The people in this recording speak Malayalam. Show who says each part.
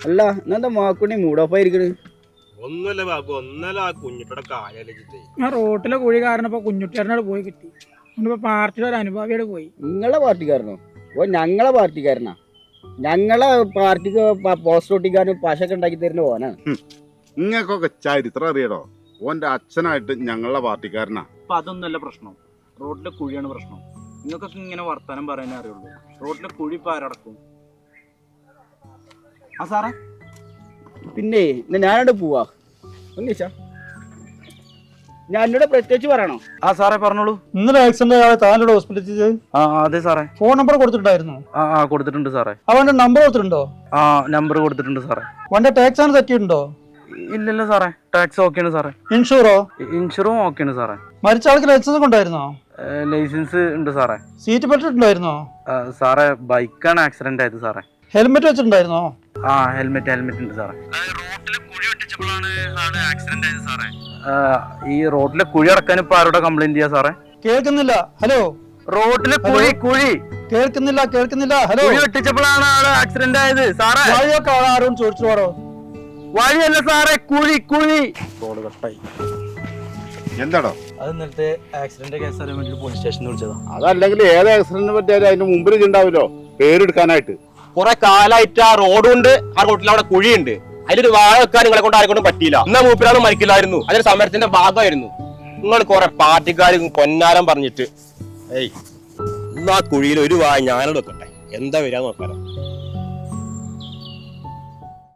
Speaker 1: അല്ല എന്താ മാക്കുണ്ണി മൂടോപ്പായിരിക്കണ്?
Speaker 2: ഒന്നുമല്ല ബാബു, ഒന്നല്ല ആ കുഞ്ഞിട്ടോടെ കാലാലോചിച്ചിട്ടേ.
Speaker 3: ഞാൻ റോട്ടിലെ കുഴി കാരണം ഇപ്പൊ കുഞ്ഞുട്ടിയാരനോട് പോയി കിട്ടി. ഇപ്പൊ പാർട്ടിയുടെ ഒരു അനുഭാവിയോട് പോയി.
Speaker 1: നിങ്ങളെ പാർട്ടിക്കാരനോ? ഓ ഞങ്ങളെ പാർട്ടിക്കാരനാ. ഞങ്ങളെ പാർട്ടിക്ക് പോസ്റ്റർ ഒട്ടിക്കാനും പശയൊക്കെ ഉണ്ടാക്കി തരുന്ന ഓനാണ്.
Speaker 4: നിങ്ങൾക്കൊക്കെ ചരിത്രം അറിയടോ. ഓന്റെ അച്ഛനായിട്ട് ഞങ്ങളുടെ പാർട്ടിക്കാരനാ.
Speaker 5: അപ്പൊ അതൊന്നല്ല പ്രശ്നം, റോഡിലെ കുഴിയാണ് പ്രശ്നം. നിങ്ങൾക്കൊക്കെ ഇങ്ങനെ വർത്താനം പറയാനേ അറിയുള്ളൂ. റോഡിലെ കുഴി ഇപ്പൊ ആരടക്കും? ആ സാറേ,
Speaker 1: പിന്നെ ഞാനോട് പോവാ ഒന്നിച്ചാ. ഞാൻ എന്നോട് പ്രത്യേകിച്ച് പറയണോ?
Speaker 5: ആ സാറേ പറഞ്ഞോളൂ.
Speaker 3: ഇന്നലെ ആക്സിഡന്റ് ആയ താനോട് ഹോസ്പിറ്റലിൽ
Speaker 5: ആ അതെ സാറേ.
Speaker 3: ഫോൺ നമ്പർ കൊടുത്തിട്ടുണ്ടായിരുന്നു?
Speaker 5: ആ കൊടുത്തിട്ടുണ്ട് സാറേ.
Speaker 3: അവന്റെ നമ്പർ കൊടുത്തിട്ടുണ്ടോ?
Speaker 5: ആ നമ്പർ കൊടുത്തിട്ടുണ്ട് സാറേ.
Speaker 3: അവന്റെ ടാക്സ് ആണ് തെറ്റിയിട്ടുണ്ടോ?
Speaker 5: ഇല്ലല്ലോ സാറേ, ടാക്സ് ഓക്കെയാണ് സാറേ.
Speaker 3: ഇൻഷൂറോ?
Speaker 5: ഇൻഷുറും ഓക്കെയാണ് സാറേ.
Speaker 3: മരിച്ച ആൾക്ക് ലൈസൻസ് ഉണ്ടായിരുന്നോ?
Speaker 5: ലൈസൻസ് ഉണ്ട് സാറേ.
Speaker 3: സീറ്റ് ബെൽറ്റ് ഉണ്ടായിരുന്നോ?
Speaker 5: സാറേ ബൈക്കാണ് ആക്സിഡന്റ് ആയത് സാറേ.
Speaker 3: ഹെൽമെറ്റ് വെച്ചിട്ടുണ്ടായിരുന്നോ?
Speaker 5: ആ ഹെൽമെറ്റ് ഉണ്ട് സാറേ. റോഡിലെ കുഴി വെട്ടിച്ചപ്പോഴാണ് ആക്സിഡന്റ് ആയത് സാറേ. ഈ റോഡിലെ കുഴി അടക്കാൻ ഇപ്പൊ ആരോടെ കംപ്ലൈന്റ് ചെയ്യാ സാറേ?
Speaker 3: കേൾക്കുന്നില്ല. ഹലോ,
Speaker 5: റോഡിലെ കുഴി
Speaker 3: കേൾക്കുന്നില്ല. ഹലോ,
Speaker 5: കുഴി വെട്ടിച്ചപ്പോഴാണ് ആള് ആക്സിഡന്റ് ആയത് സാറേ.
Speaker 3: വഴിയൊക്കെ ആരും ചോദിച്ചു പാടോ?
Speaker 5: വഴിയല്ല സാറേ, കുഴി. റോഡ് കട്ടായി.
Speaker 4: എന്താടോ
Speaker 5: അത് ഇന്നലത്തെ ആക്സിഡന്റ് കേസ് അറിയാൻ വേണ്ടി പോലീസ് സ്റ്റേഷനിൽ വിളിച്ചതാ.
Speaker 4: അതല്ലെങ്കിൽ ഏത് ആക്സിഡന്റിനെ പറ്റിയാലും അതിന്റെ മുമ്പിൽ ഉണ്ടാവില്ലോ പേരെടുക്കാനായിട്ട്.
Speaker 2: കുറെ കാലായിട്ട് ആ റോഡുണ്ട്, ആ റോഡിൽ അവിടെ കുഴിയുണ്ട്. അതിലൊരു വാഴ വെക്കാൻ നിങ്ങളെ കൊണ്ട് ആരെക്കൊണ്ടും പറ്റിയില്ല. എന്നാ മൂപ്പിലൊന്നും മരിക്കില്ലായിരുന്നു. അതൊരു സമരത്തിന്റെ ഭാഗമായിരുന്നു. നിങ്ങൾ കുറെ പാർട്ടിക്കാർ പൊന്നാരം പറഞ്ഞിട്ട് ഏയ് എന്നാ കുഴിയിൽ ഒരു വാഴ ഞാനോട് വെക്കട്ടെ, എന്താ വരാന്ന് നോക്കാനോ.